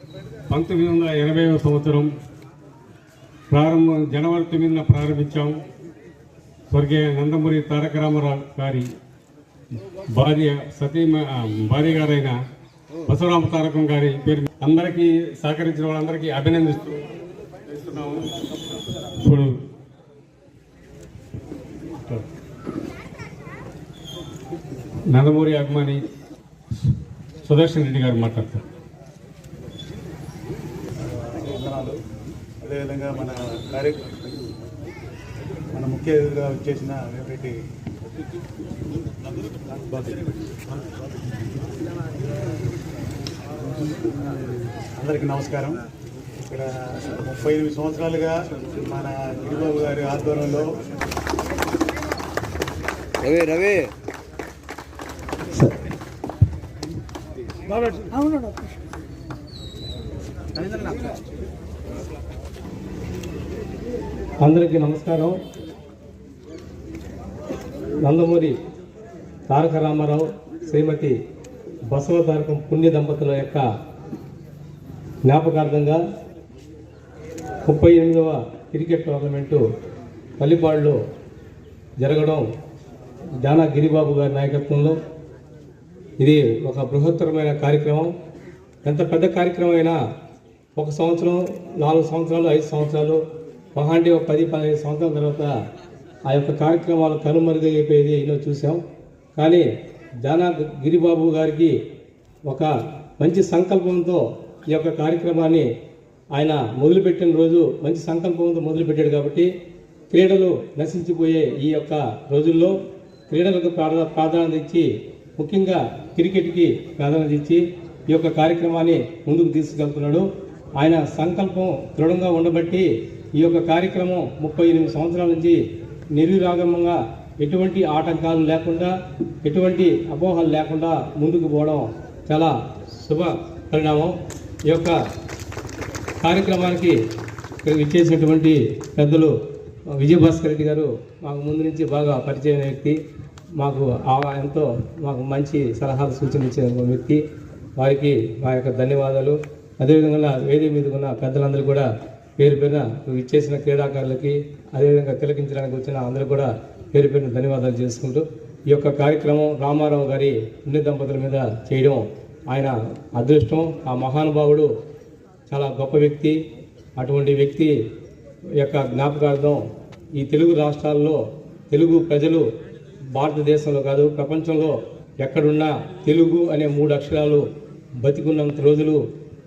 1980వ సంవత్సరం జనవరి 9న ప్రారంభించాం. స్వర్గీయ నందమూరి తారక రామారావు గారి భార్య గారైన బసవరామ తారకం గారి పేరు అందరికీ సహకరించిన వాళ్ళందరికీ అభినందిస్తున్నాము. ఇప్పుడు నందమూరి అభిమాని సుదర్శన్ రెడ్డి గారు మాట్లాడతారు. అదేవిధంగా మన ముఖ్య అతిథిగా వచ్చేసిన వేపరెడ్డి అందరికీ నమస్కారం. ఇక్కడ 38 సంవత్సరాలుగా మన గిరిబాబు గారి ఆధ్వర్యంలో రవి అందరికీ నమస్కారం. నందమూరి తారక రామారావు శ్రీమతి బసవ తారకం పుణ్య దంపతుల యొక్క జ్ఞాపకార్థంగా 38వ క్రికెట్ టోర్నమెంటు పల్లిపాడులో జరగడం జానా గిరిబాబు గారి నాయకత్వంలో ఇది ఒక బృహత్తరమైన కార్యక్రమం. ఎంత పెద్ద కార్యక్రమం అయినా 1 సంవత్సరం, 4 సంవత్సరాలు, 5 సంవత్సరాలు, మహాంటి ఒక 10-15 సంవత్సరాల తర్వాత ఆ యొక్క కార్యక్రమాలు కనుమరుగైపోయేది ఎన్నో చూసాం. కానీ జానా గిరిబాబు గారికి ఒక మంచి సంకల్పంతో ఈ యొక్క కార్యక్రమాన్ని ఆయన మొదలుపెట్టిన రోజు మంచి సంకల్పంతో మొదలుపెట్టాడు. కాబట్టి క్రీడలు నశించిపోయే ఈ యొక్క రోజుల్లో క్రీడలకు ప్రాధాన్యత ఇచ్చి, ముఖ్యంగా క్రికెట్కి ప్రాధాన్యత ఇచ్చి ఈ యొక్క కార్యక్రమాన్ని ముందుకు తీసుకెళ్తున్నాడు. ఆయన సంకల్పం దృఢంగా ఉండబట్టి ఈ యొక్క కార్యక్రమం 38 సంవత్సరాల నుంచి నిర్విరాగంగా ఎటువంటి ఆటంకాలు లేకుండా, ఎటువంటి అపోహలు లేకుండా ముందుకు పోవడం చాలా శుభ పరిణామం. ఈ యొక్క కార్యక్రమానికి ఇచ్చేసినటువంటి పెద్దలు విజయభాస్కర్ రెడ్డి గారు మాకు ముందు నుంచి బాగా పరిచయం వ్యక్తి, మాకు మాకు మంచి సలహాలు సూచనలు ఇచ్చే వ్యక్తి, వారికి మా యొక్క ధన్యవాదాలు. అదేవిధంగా వేదిక మీద ఉన్న పెద్దలందరూ కూడా పేరు పేరున ఇచ్చేసిన క్రీడాకారులకి, అదేవిధంగా తిలకించడానికి వచ్చిన అందరూ కూడా పేరు పేరున ధన్యవాదాలు చేసుకుంటూ ఈ యొక్క కార్యక్రమం రామారావు గారి పుణ్య దంపతుల మీద చేయడం ఆయన అదృష్టం. ఆ మహానుభావుడు చాలా గొప్ప వ్యక్తి. అటువంటి వ్యక్తి యొక్క జ్ఞాపకార్థం ఈ తెలుగు రాష్ట్రాల్లో తెలుగు ప్రజలు భారతదేశంలో కాదు ప్రపంచంలో ఎక్కడున్నా తెలుగు అనే 3 అక్షరాలు బతికున్నంత రోజులు